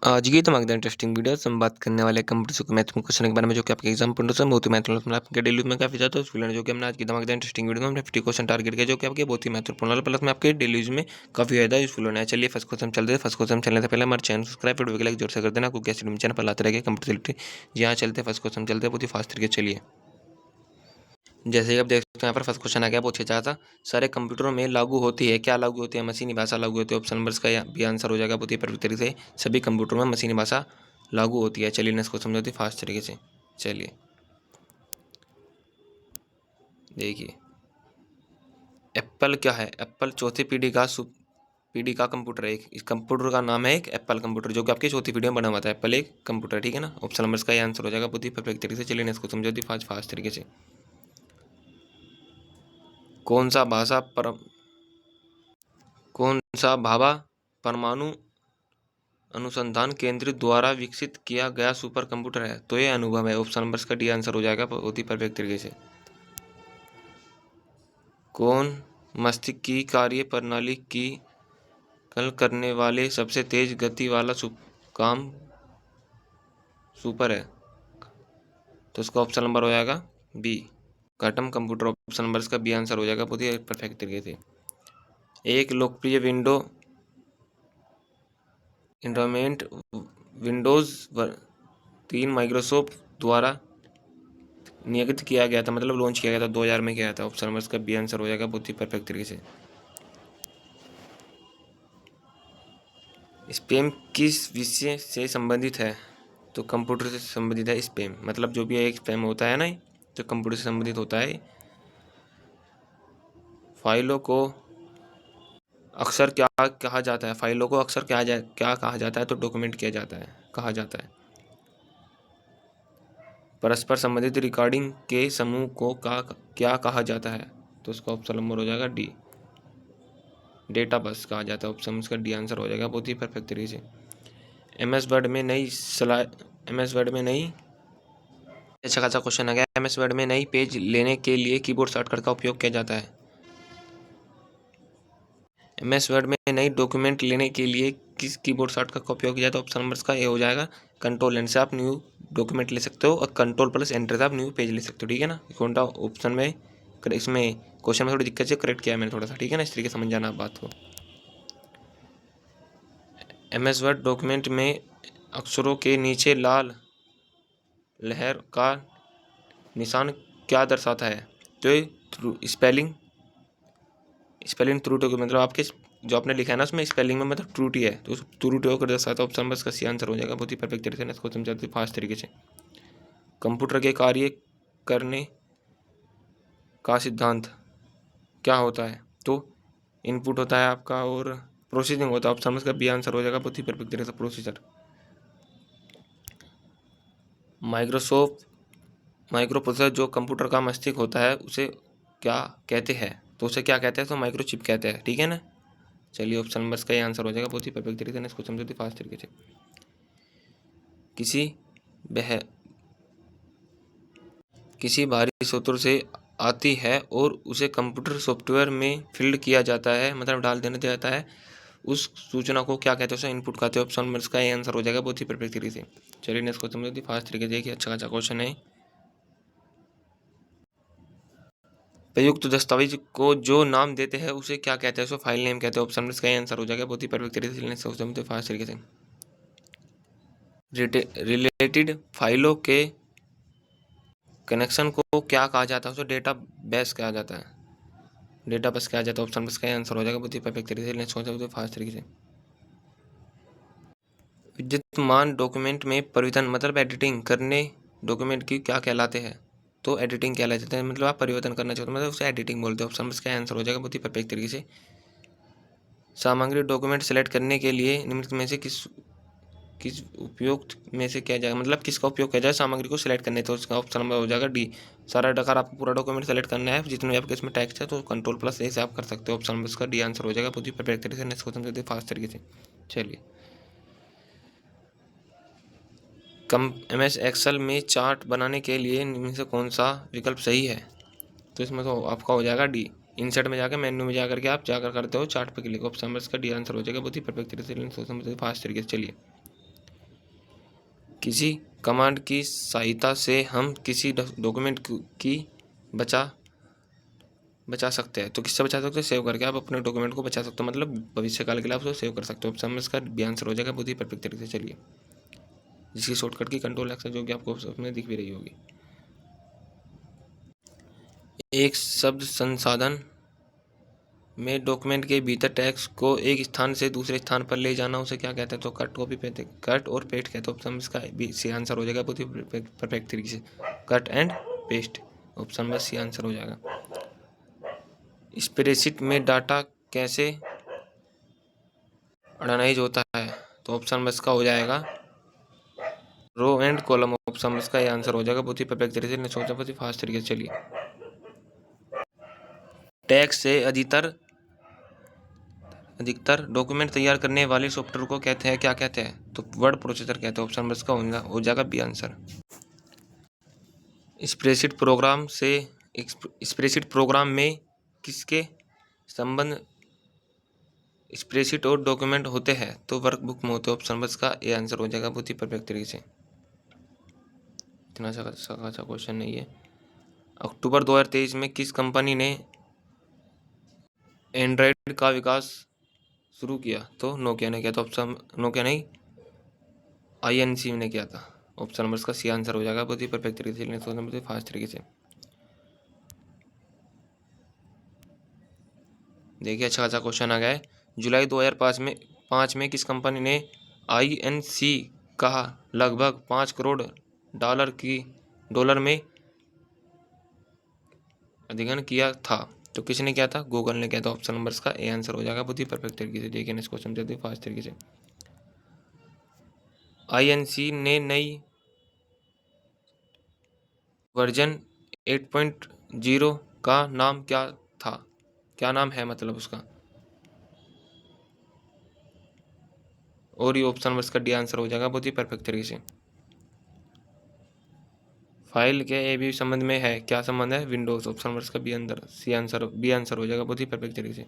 आज की तमाम इंटरेस्टिंग वीडियो से हम बात करने वाले कंप्यूटर को मैथ में क्वेश्चन के बारे में जो कि आपके एग्जाम पॉइंट से बहुत ही महत्वपूर्ण आपके डेली में काफी ज्यादा स्टूडेंट जो कि हमने आज की तमाम इंटरेस्टिंग वीडियो में हमने 50 क्वेश्चन टारगेट किया जो कि आपके बहुत ही महत्वपूर्ण है प्लस में आपके डेली में काफी ज्यादा यूजफुल होना है। चलिए फर्स्ट क्वेश्चन चलते हैं। फर्स्ट क्वेश्चन चलने से पहले हमारे चैनल सब्सक्राइब वीडियो को लाइक जोर से कर देना, आपको कैसे चैनल पर लाते रहेंगे कंप्यूटर जी हाँ चलते फर्स्ट क्वेश्चन चलते हैं बहुत ही फास्ट तरीके। चलिए जैसे ही आप देख सकते हैं यहाँ पर फर्स्ट क्वेश्चन आ गया बहुत अच्छा था। सारे कंप्यूटरों में लागू होती है, क्या लागू होती है? मशीनी भाषा लागू होती है। ऑप्शन नंबर का भी आंसर हो जाएगा बहुत ही परफेक्ट तरीके से, सभी कंप्यूटरों में मशीनी भाषा लागू होती है। चलिए नेक्स्ट क्वेश्चन समझते फास्ट तरीके से। चलिए देखिए एप्पल क्या है? एप्पल चौथी पीढ़ी का कंप्यूटर है। इस कंप्यूटर का नाम है एक एप्पल कंप्यूटर जो कि आपकी चौथी पीढ़ी में बना हुआ था। एप्पल एक कंप्यूटर, ठीक है ना। ऑप्शन नंबर का आंसर हो जाएगा बहुत ही परफेक्ट तरीके से। चलिए नेक्स्ट क्वेश्चन समझते फास्ट तरीके से। कौन सा भाभा परमाणु अनुसंधान केंद्र द्वारा विकसित किया गया सुपर कंप्यूटर है? तो ये अनुभव है। ऑप्शन नंबर का डी आंसर हो जाएगा बहुत ही परफेक्ट तरीके से। कौन मस्तिष्क की कार्य प्रणाली की कल करने वाले सबसे तेज गति वाला काम सुपर है? तो उसका ऑप्शन नंबर हो जाएगा B, quantum computer. Option number का बी आंसर हो जाएगा बहुत ही परफेक्ट तरीके से। एक लोकप्रिय इन्वायरमेंट विंडोज 3 माइक्रोसॉफ्ट द्वारा नियमित किया गया था, मतलब लॉन्च किया गया था 2000 में किया था। ऑप्शन नंबर का बी आंसर हो जाएगा बहुत ही परफेक्ट तरीके से। स्पैम किस विषय से संबंधित है? तो कंप्यूटर से संबंधित है। स्पैम मतलब जो भी एक स्पैम होता है ना, जो कंप्यूटर से संबंधित होता है। फाइलों को अक्सर क्या कहा जाता है? फाइलों को अक्सर क्या कहा जाता है? तो डॉक्यूमेंट किया जाता है, कहा जाता है। परस्पर संबंधित रिकॉर्डिंग के समूह को क्या कहा जाता है? तो उसका ऑप्शन नंबर हो जाएगा डी, डेटा बस कहा जाता है। ऑप्शन उसका डी आंसर हो जाएगा बहुत ही परफेक्ट तरीके से। एमएस वर्ड में नई अच्छा खासा क्वेश्चन आ गया। एमएस वर्ड में नई पेज लेने के लिए कीबोर्ड शॉर्टकट का उपयोग किया जाता है। एमएस वर्ड में नई डॉक्यूमेंट लेने के लिए किस कीबोर्ड शॉर्टकट का उपयोग किया जाता है? ऑप्शन नंबर का ए हो जाएगा कंट्रोल एन से आप न्यू डॉक्यूमेंट ले सकते हो और कंट्रोल प्लस एंटर से आप न्यू पेज ले सकते हो, ठीक है ना। कौन सा ऑप्शन में इसमें क्वेश्चन में थोड़ी दिक्कत से करेक्ट किया है मैंने थोड़ा सा, ठीक है ना। इस तरीके से समझ जाना आप बात को। एमएस वर्ड डॉक्यूमेंट में अक्षरों के नीचे लाल लहर का निशान क्या दर्शाता है? तो स्पेलिंग त्रुटि को, मतलब आपके जो आपने लिखा है ना उसमें स्पेलिंग में मतलब त्रुटि है, तो उस त्रुटियों को दर्शाता है। ऑप्शन नंबर का सी आंसर हो जाएगा बहुत ही परफेक्ट तरीके से। इसको समझाते फास्ट तरीके से। कंप्यूटर के कार्य करने का सिद्धांत क्या होता है? तो इनपुट होता है आपका और प्रोसेसिंग होता है। ऑप्शन नंबर का बी आंसर हो जाएगा बहुत ही परफेक्ट तरीके से, प्रोसीजर। माइक्रो प्रोसेसर जो कंप्यूटर का मस्तिष्क होता है उसे क्या कहते हैं? तो उसे क्या कहते हैं? तो माइक्रोचिप कहते हैं, ठीक है ना। चलिए ऑप्शन नंबर का ये आंसर हो जाएगा बहुत ही परफेक्ट तरीके से। इसको समझते फास्ट तरीके से। किसी बाहरी स्रोत से आती है और उसे कंप्यूटर सॉफ्टवेयर में फील्ड किया जाता है, मतलब डाल देने दिया जाता है। उस सूचना को क्या कहते हैं? उसे इनपुट कहते हैं। ऑप्शन नंबर का ये आंसर हो जाएगा बहुत ही परफेक्ट तरीके से। चलिए नेक्स्ट क्वेश्चन समझते फास्ट तरीके से। देखिए अच्छा क्वेश्चन है। प्रयुक्त दस्तावेज को जो नाम देते हैं उसे क्या कहते हैं? उसे फाइल नेम कहते हैं। ऑप्शन नंबर का आंसर हो जाएगा बहुत ही परफेक्ट तरीके से। समझते फास्ट तरीके से। रिलेटेड फाइलों के कनेक्शन को क्या कहा जाता है? उसे डेटा बेस कहा जाता है, डेटा बेस कहा जाता है। ऑप्शन का आंसर हो जाएगा बहुत ही परफेक्ट तरीके से। नेक्स्ट समझते फास्ट तरीके से। विद्यमान डॉक्यूमेंट में परिवर्तन मतलब एडिटिंग करने डॉक्यूमेंट की क्या कहलाते हैं? तो एडिटिंग कहला जाता है, मतलब आप परिवर्तन करना चाहते हो मतलब उसे एडिटिंग बोलते हैं। ऑप्शन का आंसर हो जाएगा बहुत ही परफेक्ट तरीके से। सामग्री डॉक्यूमेंट सेलेक्ट करने के लिए निम्नलिखित में से किस उपयोग में से किया जाएगा, मतलब किसका उपयोग किया जाए सामग्री को सिलेक्ट करने? तो उसका ऑप्शन नंबर हो जाएगा डी, सारा डकार आपको पूरा डॉक्यूमेंट सेलेक्ट करना है जितने आपके इसमें टैक्स है तो कंट्रोल प्लस ए से आप कर सकते हो। ऑप्शन नंबर का डी आंसर हो जाएगा बहुत ही परफेक्ट तरीके से। नेक्स्ट क्वेश्चन करते हैं फास्ट तरीके से। चलिए एमएस एक्सेल में चार्ट बनाने के लिए इनमें से कौन सा विकल्प सही है? तो इसमें तो आपका हो जाएगा डी, इंसर्ट में जाकर मेन्यू में जाकर के आप जाकर करते हो चार्ट पर क्लिक। ऑप्शन नंबर का डी आंसर हो जाएगा बहुत ही परफेक्ट तरीके से फास्ट तरीके से। चलिए किसी कमांड की सहायता से हम किसी डॉक्यूमेंट की बचा सकते हैं। तो किससे बचा सकते हैं? सेव करके आप अपने डॉक्यूमेंट को बचा सकते हो, मतलब भविष्य काल के लिए आप उसको सेव कर सकते हो। ऑप्शन में इसका बी आंसर हो जाएगा, बहुत ही परफेक्ट तरीके से। चलिए, जिसकी शॉर्टकट की कंट्रोल एक्स जो कि आपको उसमें दिख भी रही होगी। एक शब्द संसाधन में डॉक्यूमेंट के भीतर टेक्स्ट को एक स्थान से दूसरे स्थान पर ले जाना, उसे क्या कहते हैं? तो कट कॉपी पेस्ट, कट और पेस्ट कहते हैं। ऑप्शन में इसका सी आंसर हो जाएगा, बहुत ही परफेक्ट तरीके से। कट एंड पेस्ट, ऑप्शन में सी आंसर हो जाएगा। स्प्रेडशीट में डाटा कैसे ऑर्गेनाइज होता है? तो ऑप्शन में इसका हो जाएगा रो एंड कॉलम, ऑप्शन में इसका ये आंसर हो जाएगा, बहुत ही परफेक्ट तरीके से। सोचा बहुत ही फास्ट तरीके से। चलिए, टेक्स्ट से अधिकतर डॉक्यूमेंट तैयार करने वाले सॉफ्टवेयर को कहते हैं, क्या कहते हैं? तो वर्ड प्रोसेसर कहते हैं। ऑप्शन में इसका हो जाएगा बी आंसर। स्प्रेडशीट प्रोग्राम में किसके संबंध स्प्रेडशीट और डॉक्यूमेंट होते हैं? तो वर्कबुक में होते हैं। ऑप्शन में इसका ए आंसर हो जाएगा, बहुत ही परफेक्ट तरीके से। इतना अच्छा क्वेश्चन नहीं है। अक्टूबर 2023 में किस कंपनी ने एंड्रॉयड का विकास शुरू किया? तो नोकिया ने किया। तो ऑप्शन नोकिया नहीं, INC ने किया था। ऑप्शन नंबर इसका सी आंसर हो जाएगा, बहुत ही परफेक्ट तरीके से। बहुत ही फास्ट तरीके से। देखिए, अच्छा खासा क्वेश्चन आ गया है। जुलाई 2005 में किस कंपनी ने INC का लगभग 5 करोड़ डॉलर में अधिग्रहण किया था? तो किसने किया था? गूगल ने किया था। ऑप्शन नंबर इसका ए आंसर हो जाएगा, बहुत ही परफेक्ट तरीके से। देखिए, इसको समझते हैं फास्ट तरीके से। INC ने नई वर्जन 8.0 का नाम क्या था? क्या नाम है मतलब उसका? और ये ऑप्शन में इसका डी आंसर हो जाएगा, बहुत ही परफेक्ट तरीके से। फाइल के ए बी संबंध में है, क्या संबंध है? विंडोज। ऑप्शन में इसका बी आंसर हो जाएगा, बहुत ही परफेक्ट तरीके से।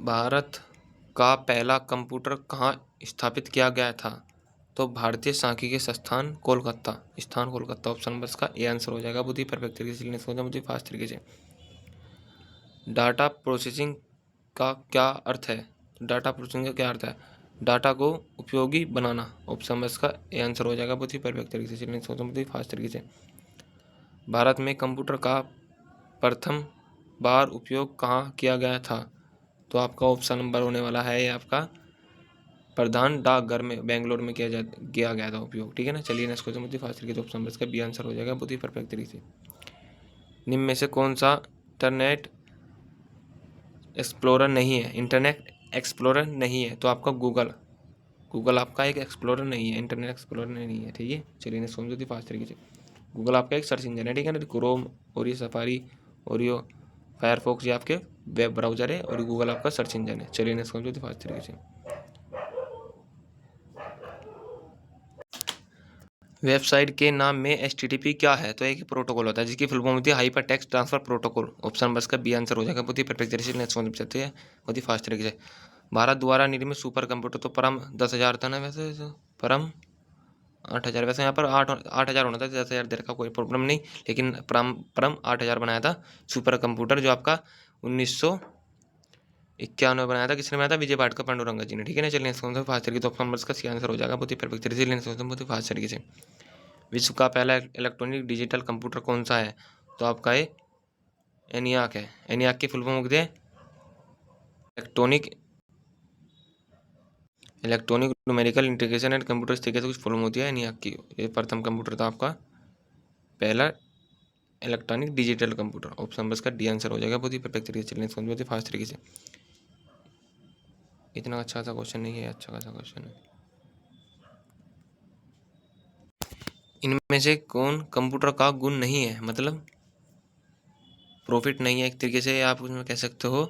भारत का पहला कंप्यूटर कहाँ स्थापित किया गया था? तो भारतीय सांख्यिकी संस्थान कोलकाता। ऑप्शन नंबर इसका ए आंसर हो जाएगा, बहुत ही परफेक्ट तरीके से। सोचा मुझे फास्ट तरीके से। डाटा प्रोसेसिंग का क्या अर्थ है? डाटा प्रोसेसिंग का क्या अर्थ है? डाटा को उपयोगी बनाना। ऑप्शन में इसका ए आंसर हो जाएगा, बहुत ही परफेक्ट तरीके से। सोचा मुझे फास्ट तरीके से। भारत में कंप्यूटर का प्रथम बार उपयोग कहाँ किया गया था? तो आपका ऑप्शन नंबर होने वाला है ये आपका प्रधान डाकघर में, बेंगलोर में किया गया था उपयोग। ठीक है ना। चलिए, इसको समझिए फास्ट तरीके से। ऑप्शन नंबर इसका बी आंसर हो जाएगा, बहुत ही परफेक्ट तरीके से। निम्न में से कौन सा इंटरनेट एक्सप्लोरर नहीं है? तो आपका गूगल आपका एक एक्सप्लोरर नहीं है, इंटरनेट एक्सप्लोरर नहीं है। ठीक है, चलिए समझो फास्ट तरीके से। गूगल आपका एक सर्च इंजन है, ठीक है ना। क्रोम और ये सफारी और ये फायरफॉक्स ये आपके वेब ब्राउजर है, और गूगल आपका सर्च इंजन है। चलिए समझो फास्ट तरीके से। वेबसाइट के नाम में HTTP क्या है? तो एक प्रोटोकॉल होता है जिसकी फुल फॉर्म होती है hyper text transfer protocol. Option बस का बी आंसर हो जाएगा, बहुत ही परफेक्ट तरीके से समझ सकते हैं, बहुत ही फास्ट तरीके से। भारत द्वारा निर्मित सुपर कंप्यूटर तो परम 10,000 था ना, वैसे परम 8,000। वैसे यहाँ पर 8,000 होना था, 10,000 देर का कोई प्रॉब्लम नहीं, लेकिन परम 8,000 बनाया था सुपर कंप्यूटर, जो आपका 1991 में बनाया था। किसने बनाया था? विजय भाटकर पांडुरंग जी ने। ठीक है ना। चलिए फास्ट तरीके, तो ऑप्शन नंबर का सी आंसर हो जाएगा, बहुत ही परफेक्ट तरीके से। बहुत ही फास्ट तरीके से। विश्व का पहला इलेक्ट्रॉनिक डिजिटल कंप्यूटर कौन सा है? तो आपका ये एनियाक है। एनियाक की फुल फॉर्म होती है electronic numerical integration and computer, इस तरीके से कुछ फुल फॉर्म होती है एनियाक की। ये प्रथम कंप्यूटर था आपका पहला इलेक्ट्रॉनिक डिजिटल कंप्यूटर। ऑप्शन बस का डी आंसर हो जाएगा, बहुत ही परफेक्ट तरीके से। चलिए समझ फास्ट तरीके से। इतना अच्छा सा क्वेश्चन नहीं है, अच्छा खासा क्वेश्चन है। इनमें से कौन कंप्यूटर का गुण नहीं है? मतलब प्रॉफिट नहीं है, एक तरीके से आप उसमें कह सकते हो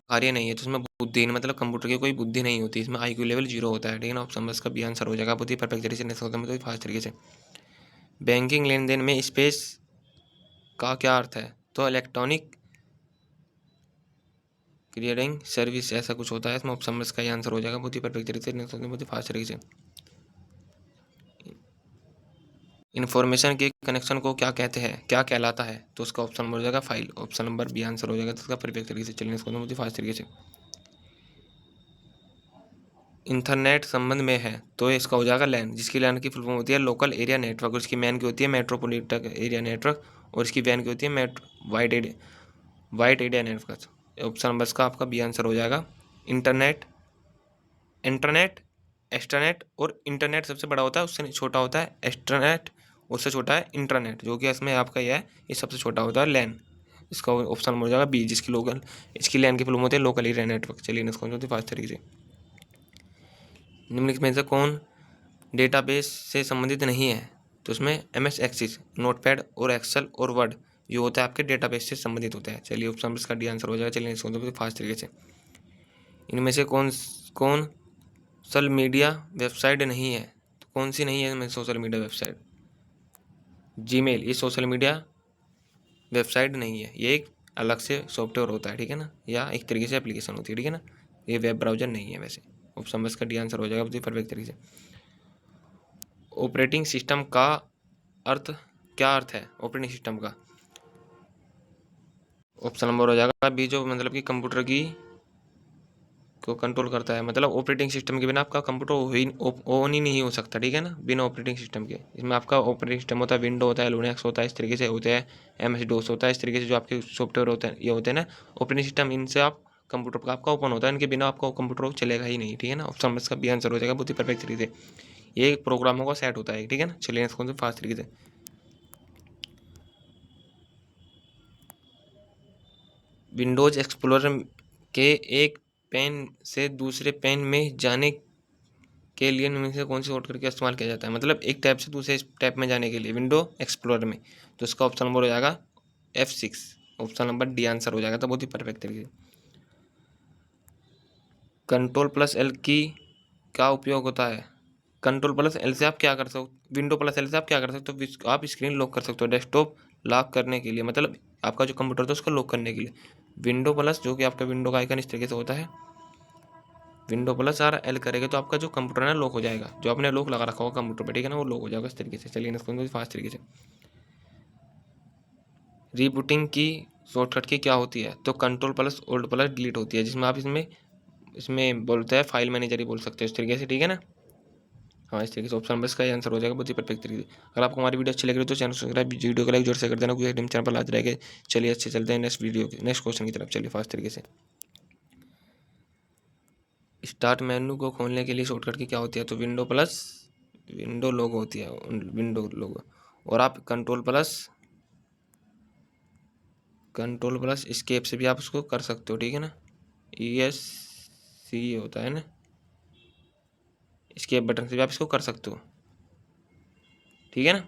कार्य नहीं है। तो उसमें बुद्धि नहीं, मतलब कंप्यूटर की कोई बुद्धि नहीं होती, इसमें IQ लेवल 0 होता है। ठीक है ना। ऑप्शन बस का बी आंसर हो जाएगा, बहुत ही परफेक्ट तरीके से। नेक्स्ट होता है फास्ट तरीके से। बैंकिंग लेन देन में स्पेस का क्या अर्थ है? तो इलेक्ट्रॉनिक क्लियरिंग सर्विस ऐसा कुछ होता है, इसमें ऑप्शन नंबर का ही आंसर हो जाएगा बहुत ही परफेक्ट तरीके से, बहुत ही फास्ट तरीके से। इन्फॉर्मेशन के कनेक्शन को क्या कहते हैं, क्या कहलाता है, तो उसका ऑप्शन नंबर हो जाएगा file, option number B answer हो जाएगा तो उसका परफेक्ट तरीके से। चलिए इसको बहुत ही फास्ट तरीके से। इंटरनेट संबंध में है तो इसका हो जाएगा लैन, जिसकी लैन की फुल फॉर्म होती है लोकल एरिया नेटवर्क, और इसकी मैन की होती है मेट्रोपॉलिटन एरिया नेटवर्क, और इसकी वैन की होती है wide area network. Option number का आपका बी आंसर हो जाएगा। इंटरनेट, इंटरनेट, एक्सट्रानेट और इंटरनेट सबसे बड़ा होता है, उससे छोटा होता है एक्सट्रानेट, उससे छोटा है इंटरनेट, जो कि इसमें आपका यह है, ये सबसे छोटा होता है लैन। इसका ऑप्शन नंबर हो जाएगा बी, जिसकी लोकल, इसकी लैन की फुल फॉर्म होती है लोकल एरिया नेटवर्क। चलिए इसको होती है फास्ट तरीके से। निम्नलिखित में से कौन डेटाबेस से संबंधित नहीं है, तो उसमें MS एक्सिस, नोटपैड और एक्सेल और वर्ड जो होता है आपके डेटाबेस से संबंधित होता है। चलिए ऑप्शन इसका डी आंसर हो जाएगा। चलिए इसको तो फास्ट तरीके से। इनमें से कौन सोशल मीडिया वेबसाइट नहीं है, तो कौन सी नहीं है इनमें सोशल मीडिया वेबसाइट? जीमेल, ये सोशल मीडिया वेबसाइट नहीं है, ये एक अलग से सॉफ्टवेयर होता है, ठीक है ना, या एक तरीके से एप्लीकेशन होती है, ठीक है ना, ये वेब ब्राउजर नहीं है वैसे। ऑप्शन इसका डी आंसर हो जाएगा बहुत ही परफेक्ट तरीके से। ऑपरेटिंग सिस्टम का अर्थ, क्या अर्थ है ऑपरेटिंग सिस्टम का? ऑप्शन नंबर हो जाएगा बी, जो मतलब कि कंप्यूटर की को कंट्रोल करता है, मतलब ऑपरेटिंग सिस्टम के बिना आपका कंप्यूटर ऑन ही नहीं हो सकता, ठीक है ना, बिना ऑपरेटिंग सिस्टम के। इसमें आपका ऑपरेटिंग सिस्टम होता है, विंडो होता है, लिनक्स होता है, इस तरीके से होते हैं, MS-DOS होता है, इस तरीके से जो आपके सॉफ्टवेयर होते हैं ये होते हैं ना ऑपरेटिंग सिस्टम, इनसे आप कंप्यूटर का आपका ओपन होता है, इनके बिना आपका कंप्यूटर चलेगा ही नहीं, ठीक है ना। ऑप्शन इसका बी आंसर हो जाएगा बहुत ही परफेक्ट तरीके से। ये एक प्रोग्रामों का सेट होता है, ठीक है ना। चलिए इसको फास्ट तरीके से। विंडोज एक्सप्लोरर के एक पेन से दूसरे पेन में जाने के लिए इनमें से कौन सी शॉर्टकट का इस्तेमाल किया जाता है, मतलब एक टैब से दूसरे टैब में जाने के लिए विंडो एक्सप्लोरर में, तो इसका ऑप्शन नंबर हो जाएगा F6, option number D answer हो जाएगा, तो बहुत ही परफेक्ट तरीके से। Ctrl+L की का उपयोग होता है, Ctrl+L से आप क्या कर सकते हो, Window+L से आप क्या कर सकते हो, आप स्क्रीन लॉक कर सकते हो, डेस्कटॉप लॉक करने के लिए, मतलब आपका जो कंप्यूटर था उसको लॉक करने के लिए। विंडो प्लस, जो कि आपका विंडो का आइकन इस तरीके से होता है, Window+R करेगा तो आपका जो कंप्यूटर है लॉक हो जाएगा, जो आपने लॉक लगा रखा होगा कंप्यूटर पर, ठीक है ना, वो लॉक हो जाएगा इस तरीके से। चलिए इसको फास्ट तरीके से। रीबूटिंग की शॉर्टकट की क्या होती है, तो Ctrl+Alt+Delete होती है, जिसमें आप इसमें बोलते हैं फाइल मैनेजर ही बोल सकते हो इस तरीके से, ठीक है ना। हाँ, इस तरीके से ऑप्शन नंबर इसका आंसर हो जाएगा बहुत ही परफेक्ट तरीके से। अगर आपको हमारी वीडियो अच्छी लग रही है तो चैनल सब्सक्राइब, वीडियो को लाइक जोर से कर देना, क्योंकि चैनल पर लाते रहेंगे। चलिए अच्छे चलते हैं नेक्स्ट क्वेश्चन की तरफ। चलिए फास्ट तरीके से। स्टार्ट मेन्यू को खोलने के लिए शॉर्टकट की क्या होती है, तो विंडो लोगो होती है, विंडो लोगो, और आप कंट्रोल प्लस एस्केप से भी आप उसको कर सकते हो, ठीक है ना। ESC होता है ना, एस्केप बटन से भी आप इसको कर सकते हो, ठीक है ना।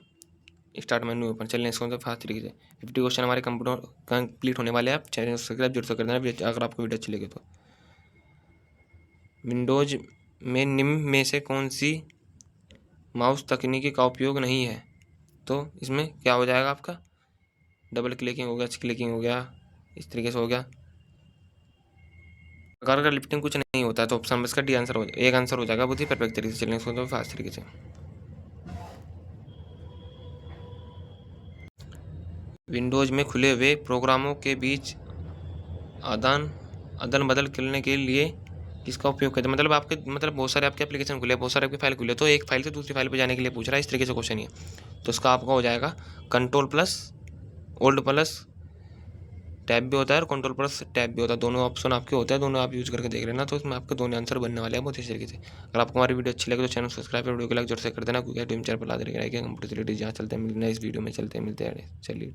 Start menu open. चलिए इसको तो फास्ट तरीके से 50 क्वेश्चन हमारे कंप्यूटर कंप्लीट होने वाले हैं। आप चैनल सब्सक्राइब जरूर से कर देना अगर आपको वीडियो अच्छी लगे तो। विंडोज में निम्न में से कौन सी माउस तकनीकी का उपयोग नहीं है, तो इसमें क्या हो जाएगा आपका, डबल क्लिकिंग हो गया, क्लिकिंग हो गया, इस तरीके से हो गया। अगर लिफ्टिंग कुछ नहीं होता है तो ऑप्शन इसका डी आंसर एक आंसर हो जाएगा बहुत ही परफेक्ट तरीके से। चलिए इसको तो फास्ट तरीके से। विंडोज में खुले हुए प्रोग्रामों के बीच अदल बदल करने के लिए किसका उपयोग करते हैं, मतलब आपके बहुत सारे आपके एप्लीकेशन खुले, बहुत सारे आपके फाइल खुले, तो एक फाइल से दूसरी फाइल पे जाने के लिए पूछ रहा है, इस तरीके से क्वेश्चन है। तो उसका आपका हो जाएगा Ctrl+Alt+ टैब भी होता है और Ctrl+ टैब भी होता है, दोनों ऑप्शन आपके होते हैं, दोनों आप यूज़ करके देख लेना, तो इसमें आपके दोनों आंसर बनने वाले हैं बहुत इसी तरीके से। अगर आपको हमारी वीडियो अच्छी लगे तो चैनल सब्सक्राइब और वीडियो को लाइक जोर से कर देना, क्योंकि टीम चैनल पर ला देगा कंप्यूटर जहाँ चलते हैं, मिलना इस वीडियो में चलते हैं, मिलते हैं। चलिए।